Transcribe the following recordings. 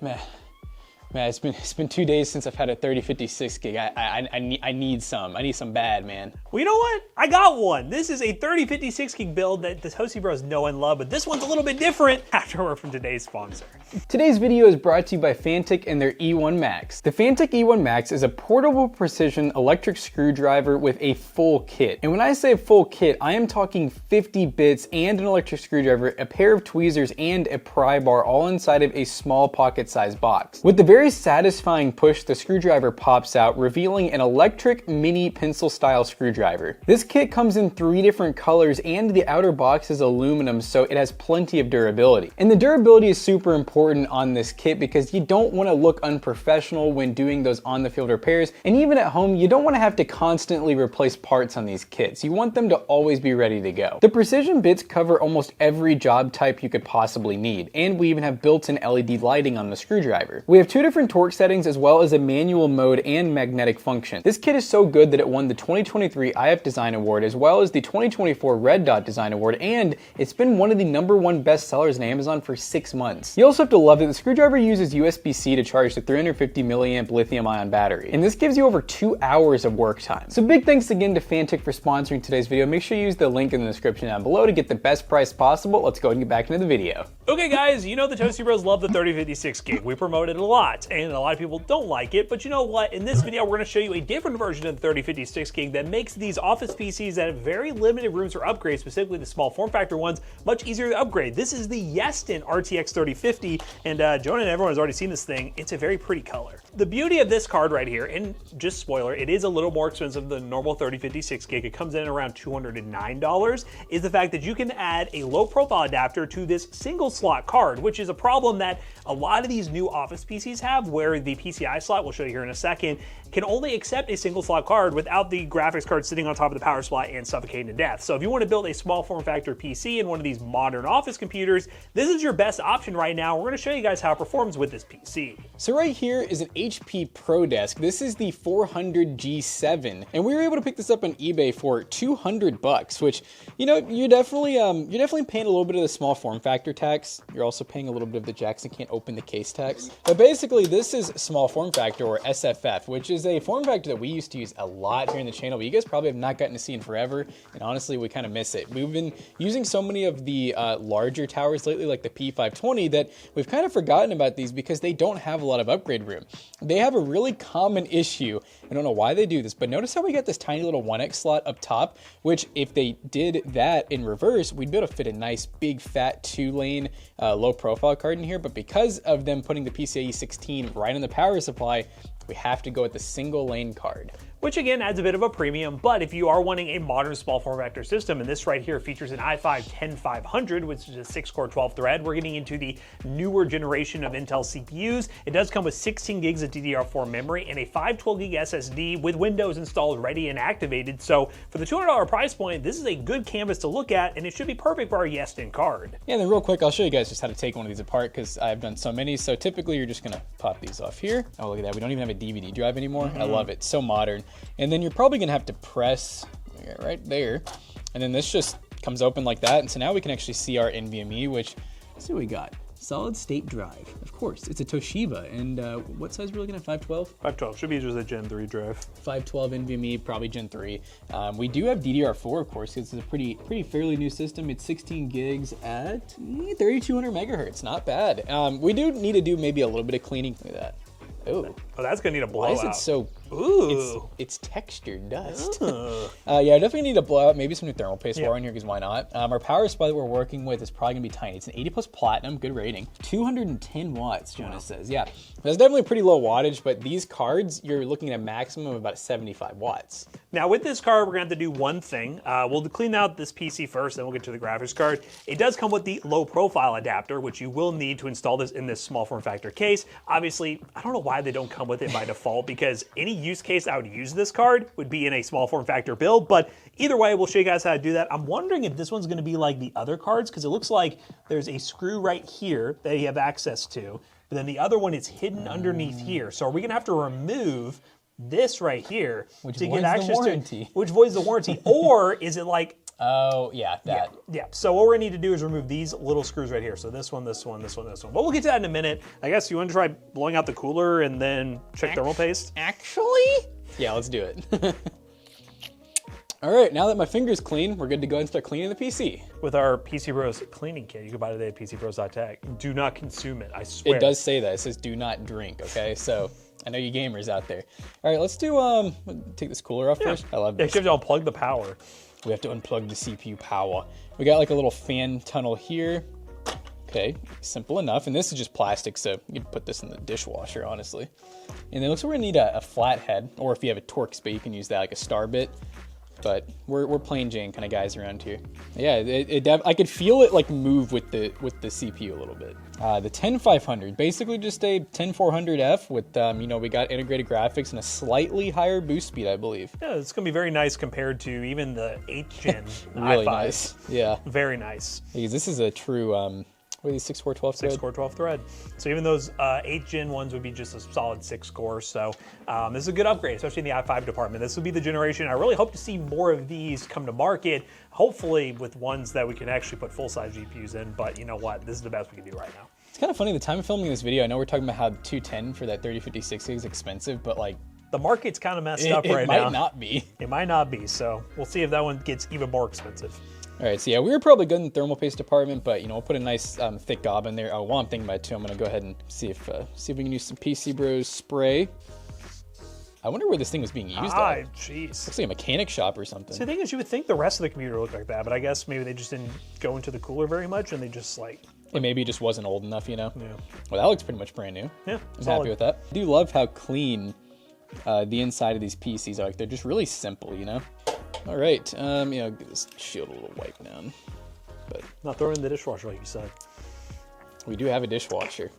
Man, it's been 2 days since I've had a 3056 gig. I need some bad, man. Well, you know what? I got one. This is a 3056 gig build that the Toasty Bros know and love, but this one's a little bit different after we're from today's sponsor. Today's video is brought to you by Fantic and their E1 Max. The Fantic E1 Max is a portable precision electric screwdriver with a full kit. And when I say full kit, I am talking 50 bits and an electric screwdriver, a pair of tweezers, and a pry bar all inside of a small pocket-sized box. With the very satisfying push, the screwdriver pops out, revealing an electric mini pencil-style screwdriver. This kit comes in 3 different colors, and the outer box is aluminum, so it has plenty of durability. And the durability is super important on this kit because you don't want to look unprofessional when doing those on-the-field repairs, and even at home, you don't want to have to constantly replace parts on these kits. You want them to always be ready to go. The precision bits cover almost every job type you could possibly need, and we even have built-in LED lighting on the screwdriver. We have 2 different torque settings as well as a manual mode and magnetic function. This kit is so good that it won the 2023 IF Design Award as well as the 2024 Red Dot Design Award, and it's been one of the #1 bestsellers on Amazon for 6 months. You also have to love that the screwdriver uses USB-C to charge the 350 milliamp lithium-ion battery, and this gives you over 2 hours of work time. So big thanks again to Fantic for sponsoring today's video. Make sure you use the link in the description down below to get the best price possible. Let's go ahead and get back into the video. Okay guys, you know the Toasty Bros love the 3056 gig. We promote it a lot, and a lot of people don't like it, but you know what? In this video, we're going to show you a different version of the 3056 gig that makes these office PCs that have very limited rooms for upgrades, specifically the small form factor ones, much easier to upgrade. This is the Yeston RTX 3050, and Jonah and everyone has already seen this thing. It's a very pretty color. The beauty of this card right here, and just spoiler, it is a little more expensive than the normal 3056 gig. It comes in at around $209, is the fact that you can add a low profile adapter to this single slot card, which is a problem that a lot of these new office PCs have, where the PCI slot, we'll show you here in a second, can only accept a single slot card without the graphics card sitting on top of the power supply and suffocating to death. So if you want to build a small form factor PC in one of these modern office computers, this is your best option right now. We're going to show you guys how it performs with this PC. So right here is an HP Prodesk. This is the 400G7, and we were able to pick this up on eBay for $200, which, you know, you're definitely paying a little bit of the small form factor tax. You're also paying a little bit of the Jackson can't open the case tax. But basically, this is small form factor, or SFF, which is a form factor that we used to use a lot here in the channel, but you guys probably have not gotten to see in forever, and honestly, we kind of miss it. We've been using so many of the larger towers lately, like the P520, that we've kind of forgotten about these because they don't have a lot of upgrade room. They have a really common issue. I don't know why they do this, but notice how we got this tiny little 1X slot up top, which if they did that in reverse, we'd be able to fit a nice big fat 2-lane low profile card in here, but because of them putting the PCIe 16 right on the power supply, we have to go with the single lane card. Which again adds a bit of a premium, but if you are wanting a modern small form factor system, and this right here features an i5-10500, which is a 6-core 12-thread, we're getting into the newer generation of Intel CPUs. It does come with 16 gigs of DDR4 memory and a 512 gig SSD with Windows installed ready and activated. So for the $200 price point, this is a good canvas to look at, and it should be perfect for our Yeston card. Yeah, and then real quick, I'll show you guys just how to take one of these apart because I've done so many. So typically you're just gonna pop these off here. Oh, look at that, we don't even have a DVD drive anymore. I love it, so modern. And then you're probably gonna have to press right there, and then this just comes open like that, and so now we can actually see our NVMe, which, let's see what we got. Solid state drive, of course. It's a Toshiba, and what size are we looking at? 512? 512 should be just a Gen 3 drive. 512 NVMe, probably Gen 3. We do have DDR4, of course. It's a pretty fairly new system. It's 16 gigs at 3200 megahertz. Not bad. We do need to do maybe a little bit of cleaning. Look at that. Oh, that's gonna need a blowout. Why is it so? Ooh, it's textured dust. Yeah, I definitely need a blowout. Maybe some new thermal paste war in here because why not? Our power supply that we're working with is probably gonna be tiny. It's an 80 plus platinum, good rating. 210 watts, Jonas says. Yeah, that's definitely pretty low wattage, but these cards, you're looking at a maximum of about 75 watts. Now with this card, we're gonna have to do one thing. We'll clean out this PC first, then we'll get to the graphics card. It does come with the low profile adapter, which you will need to install this in this small form factor case. Obviously, I don't know why they don't come with it by default, because any use case I would use this card would be in a small form factor build, but either way, we'll show you guys how to do that. I'm wondering if this one's gonna be like the other cards, because it looks like there's a screw right here that you have access to, but then the other one is hidden underneath here. So are we gonna have to remove this right here which to voids get access the warranty. to, which voids the warranty, or is it like Oh, yeah, that. Yeah, so what we're gonna need to do is remove these little screws right here. So this one, this one, this one, this one. But we'll get to that in a minute. I guess you wanna try blowing out the cooler and then check thermal paste? Actually? Yeah, let's do it. All right, now that my finger's clean, we're good to go and start cleaning the PC. With our PC Bros cleaning kit, you can buy today at PCBros.tech. Do not consume it, I swear. It does say that, it says do not drink, okay? So, I know you gamers out there. All right, let's do, take this cooler off first. I love this. Yeah, you have to unplug the power. We have to unplug the CPU power. We got like a little fan tunnel here. Okay, simple enough. And this is just plastic, so you can put this in the dishwasher, honestly. And then it looks like we're gonna need a flat head, or if you have a Torx bit, you can use that like a star bit. But we're plain Jane kind of guys around here. Yeah, I could feel it like move with the CPU a little bit. The 10500, basically just a 10400F with you know, we got integrated graphics and a slightly higher boost speed, I believe. Yeah, it's gonna be very nice compared to even the 8th gen Really i5. Nice. Yeah. Very nice. Because this is a true what are these 6 core 12 thread? 6 core 12 thread. So even those 8th gen ones would be just a solid 6 core. So this is a good upgrade, especially in the i5 department. This will be the generation. I really hope to see more of these come to market, hopefully with ones that we can actually put full-size GPUs in. But you know what? This is the best we can do right now. It's kind of funny, the time of filming this video, I know we're talking about how 210 for that 3050 is expensive, but like, the market's kind of messed up right now. It might not be. It might not be. So we'll see if that one gets even more expensive. All right, so yeah, we were probably good in the thermal paste department, but you know, we'll put a nice thick gob in there. Oh, while I'm thinking about it too, I'm gonna go ahead and see if we can use some PC Bros spray. I wonder where this thing was being used at. Jeez. Looks like a mechanic shop or something. So the thing is, you would think the rest of the computer looked like that, but I guess maybe they just didn't go into the cooler very much, and they just like... It maybe just wasn't old enough, you know? Yeah. Well, that looks pretty much brand new. Yeah, I'm happy with that. I do love how clean the inside of these PCs are. Like, they're just really simple, you know? All right, you know, give this shield a little wipe down. But not throwing in the dishwasher like you said. We do have a dishwasher.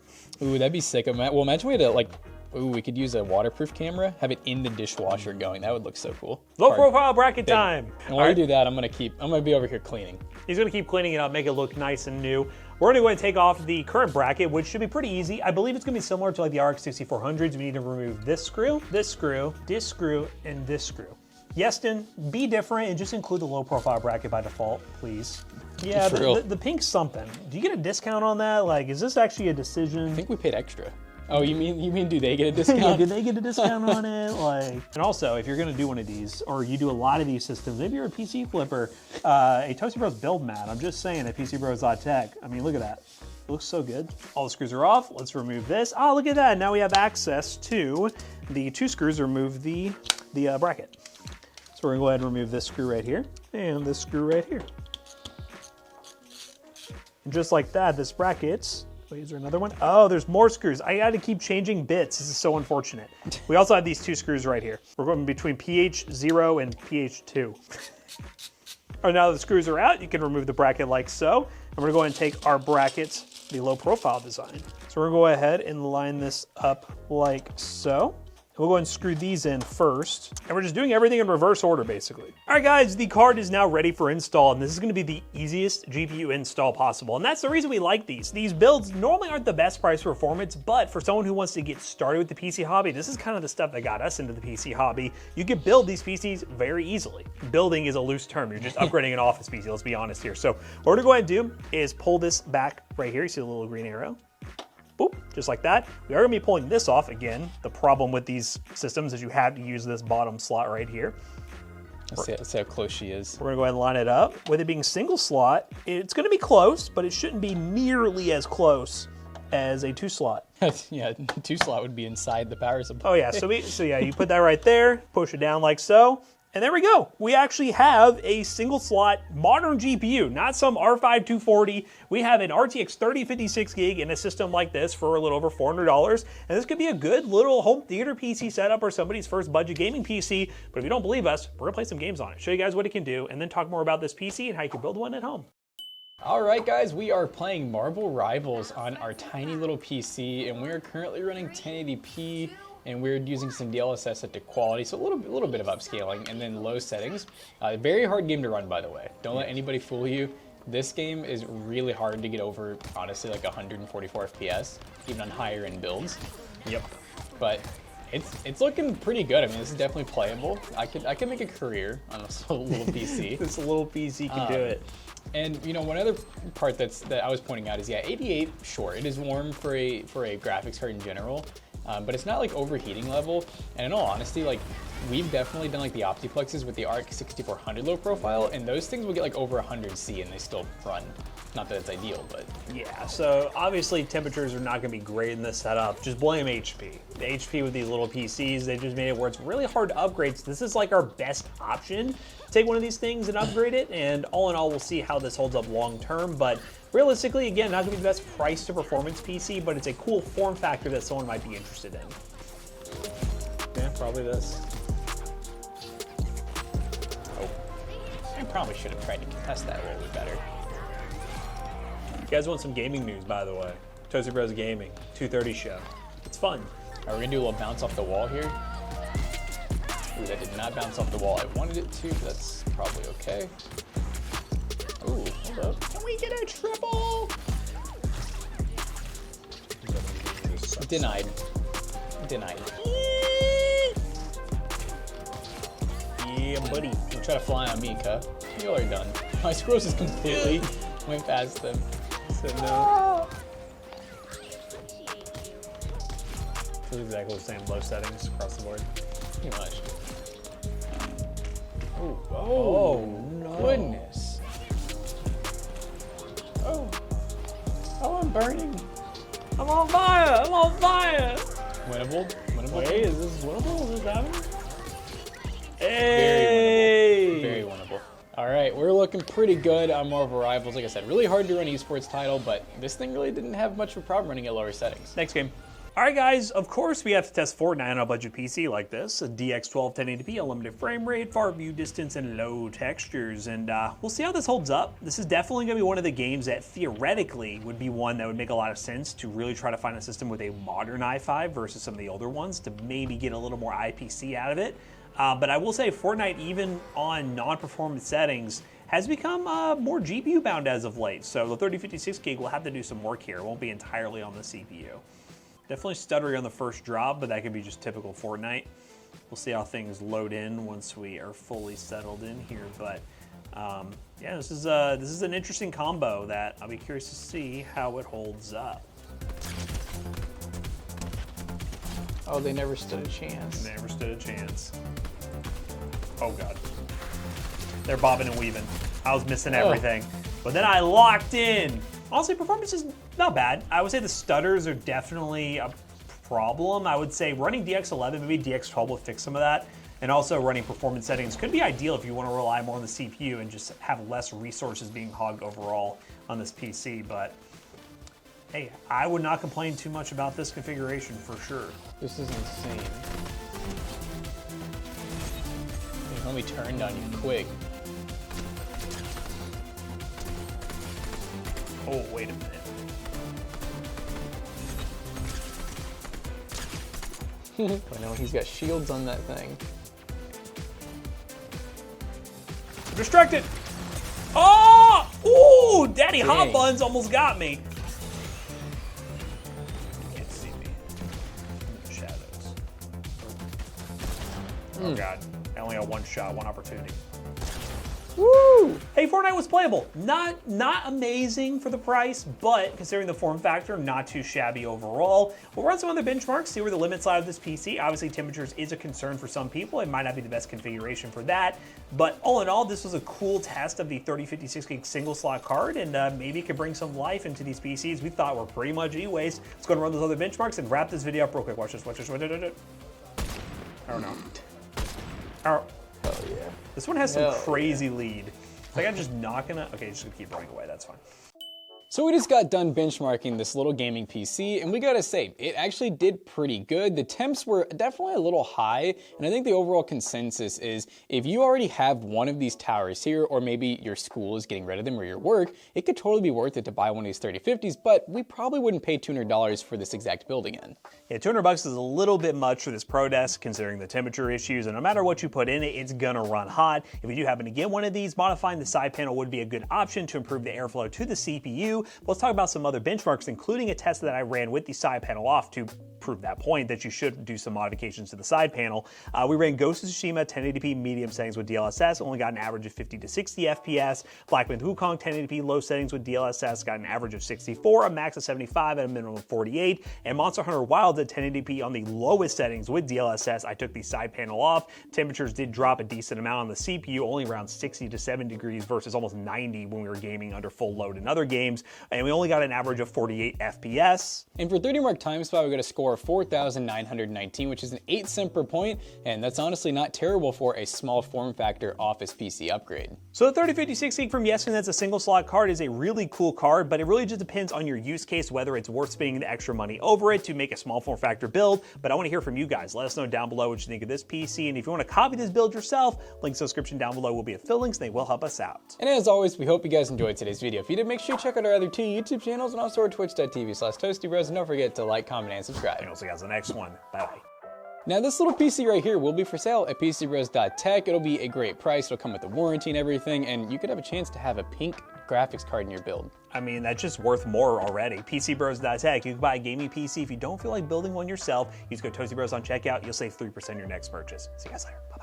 Ooh, that'd be sick. Well, imagine we had to like, ooh, we could use a waterproof camera, have it in the dishwasher going. That would look so cool. Low profile bracket time. And while we do that, I'm gonna be over here cleaning. He's gonna keep cleaning it up, make it look nice and new. We're gonna go ahead and take off the current bracket, which should be pretty easy. I believe it's gonna be similar to like the RX 6400s. We need to remove this screw, this screw, this screw, and this screw. Yeston, be different and just include the low profile bracket by default, please. Yeah, the pink's something. Do you get a discount on that? Like, is this actually a decision? I think we paid extra. Oh, you mean do they get a discount? Yeah, do they get a discount on it? Like, and also, if you're gonna do one of these, or you do a lot of these systems, maybe you're a PC flipper, a Toasty Bros build mat. I'm just saying at PCBros.tech. I mean, look at that. It looks so good. All the screws are off. Let's remove this. Oh, look at that. Now we have access to the 2 screws to remove the bracket. So we're gonna go ahead and remove this screw right here and this screw right here. And just like that, this bracket's, wait, is there another one? Oh, there's more screws. I gotta keep changing bits. This is so unfortunate. We also have these 2 screws right here. We're going between PH0 and PH2. All right, now that the screws are out, you can remove the bracket like so. And we're gonna go ahead and take our brackets, the low profile design. So we're gonna go ahead and line this up like so. We'll go ahead and screw these in first. And we're just doing everything in reverse order, basically. All right, guys, the card is now ready for install, and this is gonna be the easiest GPU install possible. And that's the reason we like these. These builds normally aren't the best price performance, but for someone who wants to get started with the PC hobby, this is kind of the stuff that got us into the PC hobby. You can build these PCs very easily. Building is a loose term. You're just upgrading an office PC, let's be honest here. So what we're gonna go ahead and do is pull this back right here. You see the little green arrow? Boop, just like that. We are gonna be pulling this off again. The problem with these systems is you have to use this bottom slot right here. Let's see how close she is. We're gonna go ahead and line it up. With it being single slot, it's gonna be close, but it shouldn't be nearly as close as a 2 slot. Yeah, 2 slot would be inside the power supply. Oh yeah, so yeah, you put that right there, push it down like so, and there we go. We actually have a single slot modern GPU, not some R5 240. We have an RTX 3056 gig in a system like this for a little over $400. And this could be a good little home theater PC setup or somebody's first budget gaming PC. But if you don't believe us, we're gonna play some games on it, show you guys what it can do, and then talk more about this PC and how you can build one at home. All right, guys, we are playing Marvel Rivals on our tiny little PC, and we're currently running 1080p. And we're using some DLSS set to quality, so a little bit of upscaling, and then low settings. Very hard game to run, by the way. Don't let anybody fool you. This game is really hard to get over, honestly, like 144 FPS, even on higher end builds. Yep. But It's looking pretty good. I mean, this is definitely playable. I could make a career on this little PC. This little PC can do it. And you know, one other part that I was pointing out is, yeah, 88, sure, it is warm for a graphics card in general, but it's not like overheating level. And in all honesty, like, we've definitely done like the Optiplexes with the RX 6400 low profile, and those things will get like over 100 C and they still run. Not that it's ideal, but. Yeah, so obviously temperatures are not gonna be great in this setup. Just blame HP. The HP with these little PCs, they just made it where it's really hard to upgrade. So this is like our best option. Take one of these things and upgrade it, and all in all, we'll see how this holds up long term. But realistically, again, not gonna be the best price to performance PC, but it's a cool form factor that someone might be interested in. Yeah, probably this. Oh, I probably should have tried to contest that a little bit better. You guys want some gaming news, by the way? Toasty Bros Gaming, 2:30 show. It's fun. Are we gonna do a little bounce off the wall here? Ooh, that did not bounce off the wall. I wanted it to, but that's probably okay. Ooh, hold up. Can we get a triple? Denied. Denied. Yeah, buddy. Don't try to fly on me, cuh. You are done. My scrolls just completely went past them. So no. It's exactly the same low settings across the board. Pretty much. Oh no. Goodness. Oh. Oh, I'm burning. I'm on fire! I'm on fire! Winnable? Winnable? Wait, is this winnable? Is this happening? Hey! Very winnable. All right, we're looking pretty good on more of our rivals. Like I said, really hard to run esports title, but this thing really didn't have much of a problem running at lower settings. Next game. All right, guys, of course we have to test Fortnite on a budget PC like this, a DX12 1080p, unlimited frame rate, far view distance, and low textures, and we'll see how this holds up. This is definitely going to be one of the games that theoretically would be one that would make a lot of sense to really try to find a system with a modern i5 versus some of the older ones to maybe get a little more IPC out of it. But I will say Fortnite, even on non-performance settings, has become more GPU bound as of late, so the 3056 gig will have to do some work here. It won't be entirely on the CPU. Definitely stuttery on the first drop, but that could be just typical Fortnite. We'll see how things load in once we are fully settled in here. But yeah, this is an interesting combo that I'll be curious to see how it holds up. Oh, they never stood a chance. Never stood a chance. Oh God. They're bobbing and weaving. I was missing everything. But then I locked in. Honestly, performance is not bad. I would say the stutters are definitely a problem. I would say running DX11, maybe DX12 will fix some of that. And also running performance settings could be ideal if you want to rely more on the CPU and just have less resources being hogged overall on this PC. But hey, I would not complain too much about this configuration for sure. This is insane. Your homie turned on you quick. Oh, wait a minute. I know he's got shields on that thing. Distracted! Oh! Ooh! Daddy Dang. Hot Buns almost got me. You can't see me. I'm in the shadows. Oh God. I only got one shot, one opportunity. Woo! Hey, Fortnite was playable. Not amazing for the price, but considering the form factor, not too shabby overall. We'll run some other benchmarks, see where the limits lie of this PC. Obviously, temperatures is a concern for some people. It might not be the best configuration for that, but all in all, this was a cool test of the 3056 gig single slot card, and maybe it could bring some life into these PCs we thought were pretty much e-waste. Let's go and run those other benchmarks and wrap this video up real quick. Watch this, watch this, watch this. I don't know. Hell yeah. This one has some crazy lead. Like I'm just not gonna, okay, just gonna keep running away, that's fine. So we just got done benchmarking this little gaming PC, and we gotta say, it actually did pretty good. The temps were definitely a little high, and I think the overall consensus is if you already have one of these towers here, or maybe your school is getting rid of them or your work, it could totally be worth it to buy one of these 3050s, but we probably wouldn't pay $200 for this exact build again. Yeah, $200 is a little bit much for this Prodesk considering the temperature issues, and no matter what you put in it, it's gonna run hot. If you do happen to get one of these, modifying the side panel would be a good option to improve the airflow to the CPU. Let's talk about some other benchmarks, including a test that I ran with the side panel off to prove that point that you should do some modifications to the side panel. We ran Ghost of Tsushima 1080p medium settings with DLSS, only got an average of 50 to 60 FPS. Black Myth Wukong 1080p low settings with DLSS, got an average of 64, a max of 75, and a minimum of 48. And Monster Hunter Wilds at 1080p on the lowest settings with DLSS. I took the side panel off. Temperatures did drop a decent amount on the CPU, only around 60 to 70 degrees versus almost 90 when we were gaming under full load in other games. And we only got an average of 48 FPS. And for 30 mark time spot, we got a score of 4,919, which is an 8 cent per point, and that's honestly not terrible for a small form factor Office PC upgrade. So the 3056 gig from Yeston, that's a single slot card, is a really cool card, but it really just depends on your use case, whether it's worth spending the extra money over it to make a small form factor build. But I want to hear from you guys. Let us know down below what you think of this PC, and if you want to copy this build yourself, links in the description down below will be affiliate links, and they will help us out. And as always, we hope you guys enjoyed today's video. If you did, make sure you check out our other 2 YouTube channels and also our twitch.tv/ToastyBros, and don't forget to like, comment, and subscribe. And we'll see you guys in the next one. Bye-bye. Now this little PC right here will be for sale at PCBros.tech. It'll be a great price. It'll come with a warranty and everything, and you could have a chance to have a pink graphics card in your build. I mean, that's just worth more already. PCBros.tech. You can buy a gaming PC. If you don't feel like building one yourself, use code ToastyBros on checkout. You'll save 3% on your next purchase. See you guys later. Bye.